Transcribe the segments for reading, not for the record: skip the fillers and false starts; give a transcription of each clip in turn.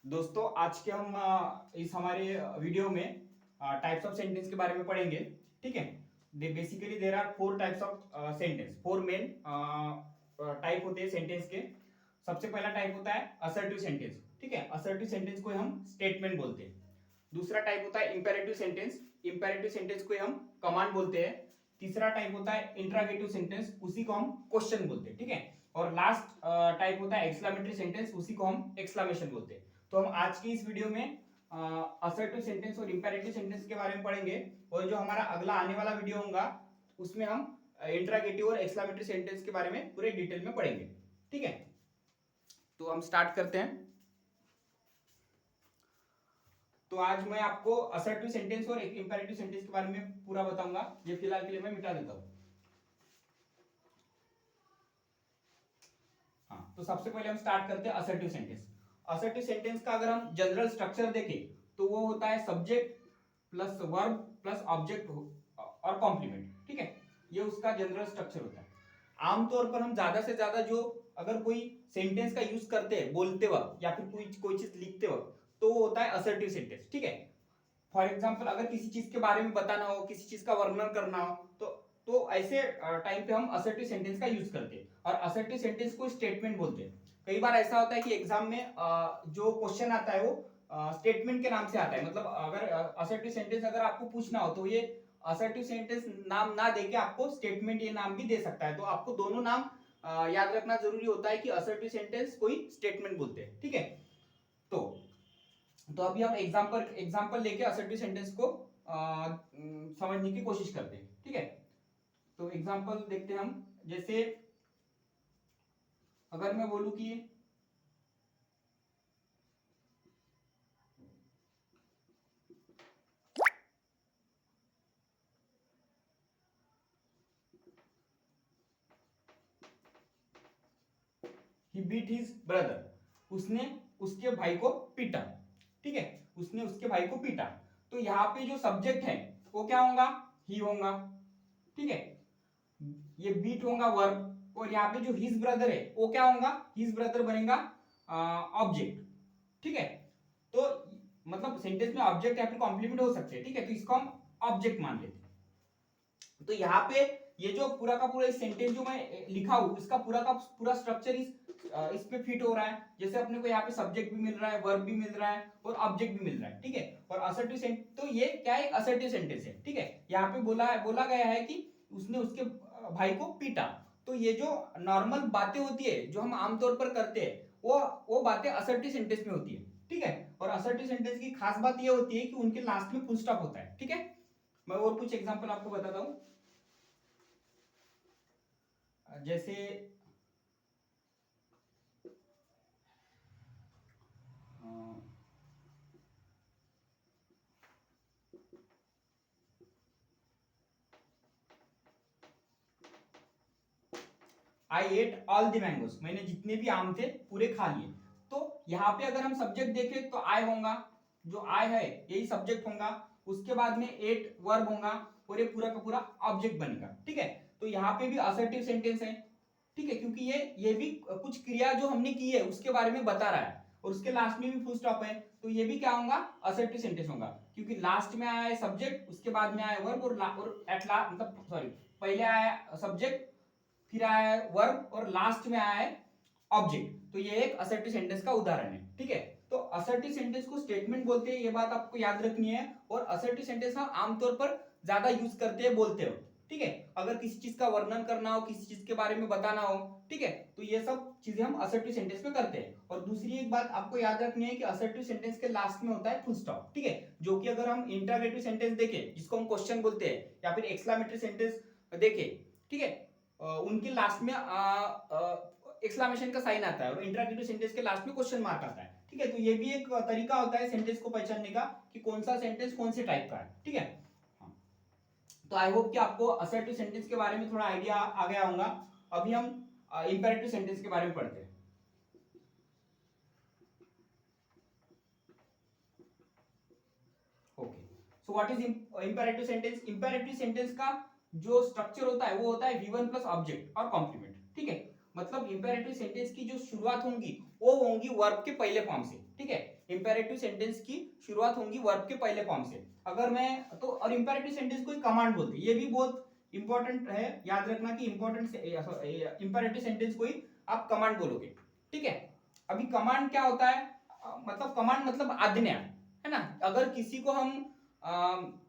दोस्तों आज के हम इस हमारे वीडियो में टाइप्स ऑफ सेंटेंस के बारे में पढ़ेंगे। ठीक है, basically there are four types of sentence, four main type होते हैं सेंटेंस के। सबसे पहला टाइप होता है असर्टिव सेंटेंस। ठीक है, असर्टिव सेंटेंस को हम स्टेटमेंट बोलते हैं। दूसरा टाइप होता है इंपेरेटिव सेंटेंस। इंपेरेटिव सेंटेंस को हम कमांड बोलते हैं। तीसरा टाइप होता है इंट्रागेटिव सेंटेंस, उसी को हम क्वेश्चन बोलते हैं। ठीक है, और लास्ट टाइप होता है एक्सक्लेमेटरी सेंटेंस, उसी को हम एक्सक्लेमेशन बोलते हैं। तो हम आज की इस वीडियो में असर्टिव सेंटेंस और इंपेरेटिव सेंटेंस के बारे में पढ़ेंगे, और जो हमारा अगला आने वाला वीडियो होगा उसमें हम इंट्रागेटिव और एक्सक्लेमेटरी सेंटेंस के बारे में पूरे डिटेल में पढ़ेंगे। ठीक है, तो हम स्टार्ट करते हैं। तो आज मैं आपको असर्टिव सेंटेंस और इंपेरेटिव सेंटेंस के बारे में पूरा बताऊंगा। ये फिलहाल के लिए मैं मिटा देता हूं। हाँ, तो सबसे पहले हम स्टार्ट करते हैं असर्टिव सेंटेंस। असर्टिव सेंटेंस का अगर हम जनरल स्ट्रक्चर देखें तो वो होता है subject plus verb plus object और कॉम्प्लीमेंट। ठीक है, ये उसका जनरल स्ट्रक्चर होता है। आमतौर पर हम ज्यादा से ज्यादा जो अगर कोई सेंटेंस का यूज करते हैं बोलते वक्त या फिर कोई कोई चीज लिखते वक्त, तो वो होता है असर्टिव सेंटेंस। ठीक है, फॉर एग्जाम्पल अगर किसी चीज के बारे में बताना हो, किसी चीज का वर्णन करना हो, तो ऐसे टाइम पे हम असर्टिव सेंटेंस का यूज करते हैं। और असर्टिव सेंटेंस को स्टेटमेंट बोलते हैं। कई बार ऐसा होता है कि एग्जाम में जो क्वेश्चन आता है वो स्टेटमेंट के नाम से आता है। मतलब अगर असर्टिव सेंटेंस अगर आपको पूछना हो तो ये असर्टिव सेंटेंस नाम ना देके आपको स्टेटमेंट ये नाम भी दे सकता है। तो आपको दोनों नाम याद रखना जरूरी होता है कि असर्टिव सेंटेंस कोई स्टेटमेंट बोलते हैं। ठीक है, तो अभी हम एग्जांपल लेके असर्टिव सेंटेंस को समझने की कोशिश करते हैं। ठीक है, तो एग्जांपल देखते हैं हम। जैसे अगर मैं बोलूं कि ही बीट हिज ब्रदर, उसने उसके भाई को पीटा। ठीक है, उसने उसके भाई को पीटा। तो यहाँ पे जो सब्जेक्ट है वो क्या होगा? ही होगा। ठीक है, ये बीट होगा वर्ब, और यहाँ पे जो हिज ब्रदर है वो क्या होगा? हिज ब्रदर बनेगा ऑब्जेक्ट। ठीक है, तो मतलब सेंटेंस में ऑब्जेक्ट या फिर कॉम्प्लीमेंट हो सकते हैं। ठीक है, तो इसको हम ऑब्जेक्ट मान लेते हैं। तो यहाँ पे ये जो पूरा का पूरा सेंटेंस जो मैं लिखा हूं, इसका पूरा का पूरा स्ट्रक्चर इस पे फिट हो रहा है। जैसे अपने को यहाँ पे सब्जेक्ट भी मिल रहा है, वर्ब भी मिल रहा है और ऑब्जेक्ट भी मिल रहा है। ठीक है, और असर्टिव सेंटेंस, तो ये क्या है? असर्टिव सेंटेंस है। ठीक है, यहाँ पे बोला गया है कि उसने उसके भाई को पीटा। तो ये जो नॉर्मल बातें होती है जो हम आमतौर पर करते हैं, वो बातें असर्टिव सेंटेंस में होती है। ठीक है, और असर्टिव सेंटेंस की खास बात ये होती है कि उनके लास्ट में फुल स्टॉप होता है। ठीक है, मैं और कुछ एग्जांपल आपको बताता हूं। जैसे आई एट ऑल द मैंगोज, मैंने जितने भी आम थे पूरे खा लिए। तो यहाँ पे अगर हम सब्जेक्ट देखें तो आई होगा, जो आई है यही सब्जेक्ट होगा। उसके बाद में एट वर्ब होगा और ये पूरा का पूरा ऑब्जेक्ट बनेगा। ठीक है, तो यहाँ पे भी असर्टिव सेंटेंस है। ठीक है, क्योंकि ये भी कुछ क्रिया जो हमने की है उसके बारे में बता रहा है, और उसके लास्ट में भी फुल स्टॉप है। तो ये भी क्या होगा? असर्टिव सेंटेंस होगा, क्योंकि लास्ट में आया है सब्जेक्ट, उसके बाद में आया वर्ब, और एट लास्ट मतलब सॉरी, पहले आया सब्जेक्ट, फिर आया है वर्ब और लास्ट में आया है ऑब्जेक्ट। तो ये एक असर्टिव सेंटेंस का उदाहरण है। ठीक है, तो असर्टिव सेंटेंस को स्टेटमेंट बोलते हैं, ये बात आपको याद रखनी है। और असर्टिव सेंटेंस हम आमतौर पर ज्यादा यूज करते हैं बोलते हो। ठीक है, अगर किसी चीज का वर्णन करना हो, किसी चीज के बारे में बताना हो, ठीक है, तो ये सब चीजें हम असर्टिव सेंटेंस में करते हैं। और दूसरी एक बात आपको याद रखनी है कि असर्टिव सेंटेंस के लास्ट में होता है फुल स्टॉप। ठीक है, जो कि अगर हम इंटरोगेटिव सेंटेंस देखें जिसको हम क्वेश्चन बोलते हैं, या फिर एक्सक्लेमेटरी सेंटेंस देखें, ठीक है, उनके लास्ट में एक्सक्लेमेशन का साइन आता है, और इंटरोगेटिव सेंटेंस के लास्ट में क्वेश्चन मार्क आता है। ठीक है, तो ये भी एक तरीका होता है सेंटेंस को पहचानने का कि कौन सा सेंटेंस कौन से टाइप का है। ठीक है, हाँ। तो आई होप कि आपको असर्टिव सेंटेंस के बारे में थोड़ा आइडिया आ गया होगा। अभी हम इंपेरेटिव सेंटेंस के बारे में पढ़ते हैं। Okay, so what is imperative sentence? Imperative sentence का जो स्ट्रक्चर होता है वो होता है V1 प्लस ऑब्जेक्ट और कॉम्प्लीमेंट। ठीक है, मतलब इंपेरेटिव सेंटेंस की जो शुरुआत होंगी वो होंगी वर्ब के पहले फॉर्म से। ठीक है, इंपेरेटिव सेंटेंस की शुरुआत होंगी वर्ब के पहले फॉर्म से। अगर मैं तो और इंपेरेटिव सेंटेंस को कमांड बोलते हैं, ये भी बहुत इंपॉर्टेंट है, याद रखना कि इंपेरेटिव सेंटेंस को ही आप कमांड बोलोगे, ठीक है। अभी कमांड क्या होता है, मतलब कमांड मतलब आज्ञा, है ना। अगर किसी को हम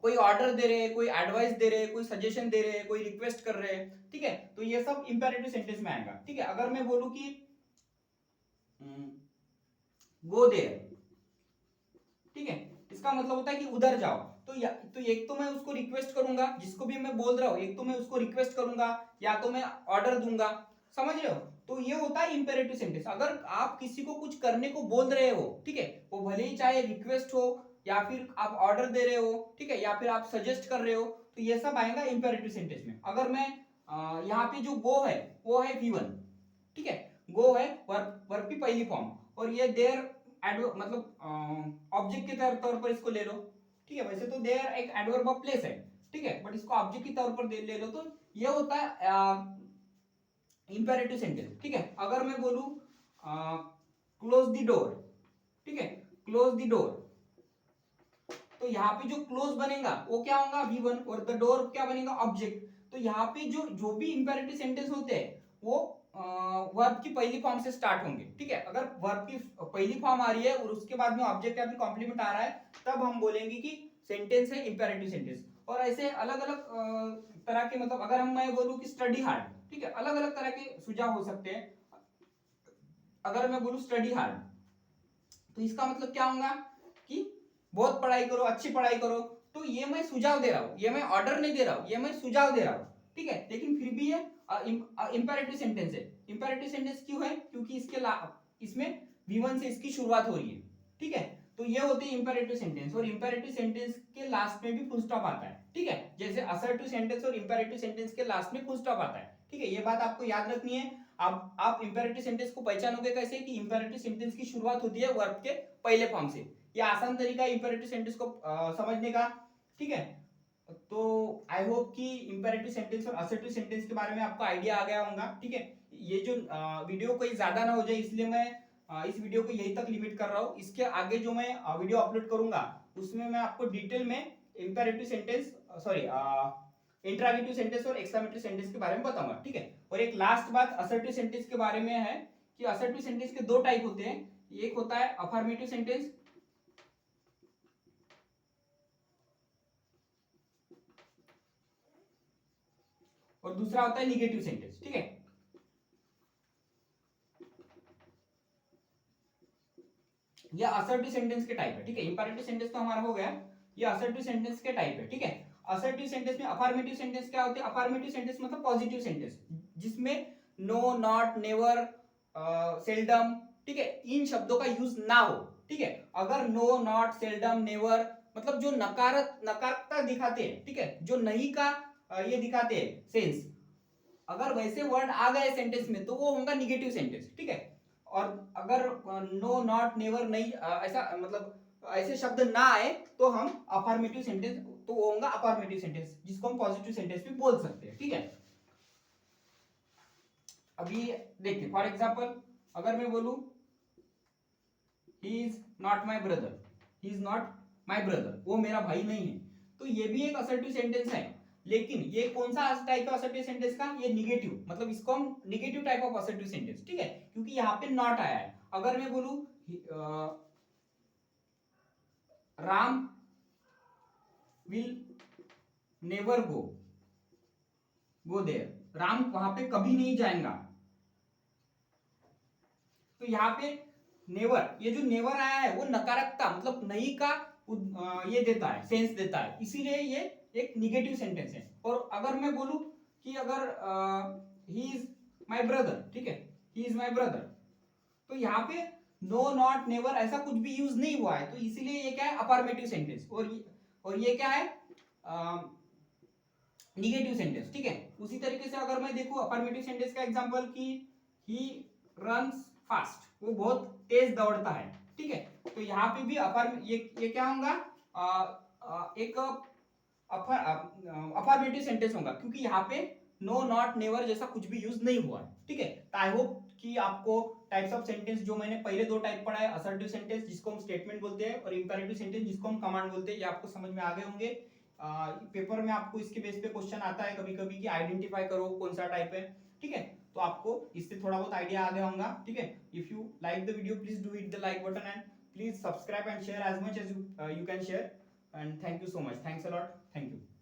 कोई ऑर्डर दे रहे हैं, कोई एडवाइस दे रहे हैं, कोई सजेशन दे रहे हैं, कोई रिक्वेस्ट कर रहे हैं, ठीक है, तो ये सब इंपेरेटिव सेंटेंस में आएगा, ठीक है। अगर मैं बोलूं कि गो देयर, ठीक है, इसका मतलब होता है कि उधर जाओ। तो एक तो मैं उसको रिक्वेस्ट करूंगा, जिसको भी मैं बोल रहा हूं, एक तो मैं उसको रिक्वेस्ट करूंगा या तो मैं ऑर्डर दूंगा, समझ रहे हो। तो ये होता है इंपेरेटिव सेंटेंस। अगर आप किसी को कुछ करने को बोल रहे हो, ठीक है, वो भले ही चाहे रिक्वेस्ट हो या फिर आप ऑर्डर दे रहे हो, ठीक है, या फिर आप सजेस्ट कर रहे हो, तो ये सब आएगा इंपेरेटिव सेंटेंस में। अगर मैं यहाँ पे जो गो है वो है V1, ठीक है, गो है वर्ब की पहली फॉर्म, और ये देयर मतलब ऑब्जेक्ट के तौर पर इसको ले लो, ठीक है। वैसे तो देयर एक एडवर्ब ऑफ प्लेस है, ठीक है, बट इसको ऑब्जेक्ट के तौर पर ले लो, तो ये होता है इंपेरेटिव सेंटेंस, ठीक है। अगर मैं बोलूं क्लोज द डोर, ठीक है, क्लोज द डोर, तो यहाँ पे जो क्लोज बनेगा वो क्या होगा V1, और द डोर क्या बनेगा ऑब्जेक्ट। तो यहाँ पे जो भी इंपेरेटिव सेंटेंस होते हैं वो वर्ब की पहली फॉर्म से स्टार्ट होंगे, ठीक है। अगर वर्ब की पहली फॉर्म आ रही है और उसके बाद में ऑब्जेक्ट या फिर कॉम्प्लीमेंट आ रहा है, तब हम बोलेंगे कि सेंटेंस है इंपेरेटिव सेंटेंस। और ऐसे अलग अलग तरह के, मतलब अगर मैं बोलूं कि स्टडी हार्ड, ठीक है, अलग अलग तरह के सुझाव हो सकते हैं। अगर मैं बोलूं स्टडी हार्ड, तो इसका मतलब क्या होगा कि बहुत पढ़ाई करो, अच्छी पढ़ाई करो। तो ये मैं सुझाव दे रहा हूं, ये मैं ऑर्डर नहीं दे रहा हूं, ये मैं सुझाव दे रहा हूं, ठीक है। लेकिन फिर भी ये इंपेरेटिव सेंटेंस है। इंपेरेटिव सेंटेंस क्यों है, क्योंकि इसमें V1 से इसकी शुरुआत हो रही है, ठीक है। तो ये होती है इंपेरेटिव सेंटेंस, और इंपेरेटिव सेंटेंस के लास्ट में भी फुल स्टॉप आता है, ठीक है। जैसे असर्टिव सेंटेंस और इंपेरेटिव सेंटेंस के लास्ट में फुल स्टॉप आता है, ठीक है। ये बात आपको याद रखनी है। आप इंपेरेटिव सेंटेंस को पहचानोगे कैसे, कि इंपेरेटिव सेंटेंस की शुरुआत होती है वर्ब के पहले फॉर्म से। ये आसान तरीका है इंपेरेटिव सेंटेंस को समझने का, ठीक है। तो आई होप कि इंपेरेटिव सेंटेंस और असर्टिव सेंटेंस के बारे में आपको आइडिया आ गया होगा, ठीक है। ये जो वीडियो कोई ज्यादा ना हो जाए, इसलिए मैं इस वीडियो को यहीं तक लिमिट कर रहा हूँ। इसके आगे जो मैं वीडियो अपलोड करूंगा उसमें मैं आपको डिटेल में imperative sentence, sorry, interrogative sentence और एक्सक्लेमेटरी सेंटेंस के बारे में बताऊंगा, ठीक है। और एक लास्ट बात असर्टिव सेंटेंस के बारे में है कि असर्टिव सेंटेंस के दो टाइप होते हैं। एक होता है अफर्मेटिव सेंटेंस, और दूसरा होता है निगेटिव सेंटेंस, ठीक है। ये असर्टिव सेंटेंस के टाइप है, ठीक है। इंपेरेटिव सेंटेंस तो हमारा हो गया, ये असर्टिव सेंटेंस के टाइप है, ठीक है। असर्टिव सेंटेंस में अफर्मेटिव सेंटेंस क्या होते हैं, अफर्मेटिव सेंटेंस मतलब पॉजिटिव सेंटेंस, जिसमें नो, नॉट, नेवर, सेल्डम, ठीक है, इन शब्दों का यूज ना हो, ठीक है। अगर नो, नॉट, सेल्डम, नेवर मतलब जो नकारता दिखाते हैं, ठीक है, जो नहीं का ये दिखाते हैं सेंस, अगर वैसे वर्ड आ गए सेंटेंस में तो वो होगा निगेटिव सेंटेंस, ठीक है। और अगर नो, नॉट, नेवर नहीं ऐसा मतलब ऐसे शब्द ना आए तो हम अफर्मेटिव सेंटेंस, तो वो होगा अफर्मेटिव सेंटेंस, जिसको हम पॉजिटिव सेंटेंस भी बोल सकते हैं, ठीक है। अभी देखिए फॉर एग्जांपल, अगर मैं बोलूं he is not my brother, he is not my brother, वो मेरा भाई नहीं है, तो ये भी एक असर्टिव सेंटेंस है। लेकिन ये कौन सा टाइप ऑफ असर्टिव सेंटेंस का, ये निगेटिव, मतलब इसको हम negative type of assertive sentence, ठीक है, क्योंकि यहाँ पे नॉट आया है। अगर मैं बोलूं Ram will never go there, Ram वहां पे कभी नहीं जाएगा, तो यहाँ पे नेवर, ये जो नेवर आया है वो नकारात्मक मतलब नहीं का ये देता है, सेंस देता है, इसीलिए ये एक निगेटिव सेंटेंस है। और अगर मैं बोलूं कि अगर ही इज माय ब्रदर, ठीक है, ही इज माय ब्रदर, तो यहाँ पे नो, नॉट, नेवर ऐसा कुछ भी यूज नहीं हुआ है, तो इसीलिए ये क्या है अफर्मेटिव सेंटेंस, और ये क्या है निगेटिव सेंटेंस, ठीक है। उसी तरीके से अगर मैं देखूं अफर्मेटिव सेंटेंस का एग्जांपल कि ही रन्स फास्ट, वो बहुत तेज दौड़ता है, ठीक है। तो यहाँ पे भी ये क्या होगा एक अफर्मेटिव सेंटेंस होगा, क्योंकि यहाँ पे नो, नॉट, नेवर जैसा कुछ भी यूज नहीं हुआ है, ठीक है। तो आई होप कि आपको टाइप्स ऑफ सेंटेंस जो मैंने पहले दो टाइप पढ़ा है, असर्टिव सेंटेंस जिसको हम स्टेटमेंट बोलते हैं और इंपेरेटिव सेंटेंस जिसको हम कमांड बोलते हैं, ये आपको समझ में आ गए होंगे। पेपर में आपको इसके बेस पे क्वेश्चन आता है कभी कभी कि आइडेंटिफाई करो कौन सा टाइप है, ठीक है, तो आपको इससे थोड़ा बहुत आइडिया आ गया होगा, ठीक है। If you like the video please do hit the like button and please subscribe and share as much as you can share, and thank you so much, thanks a lot, thank you।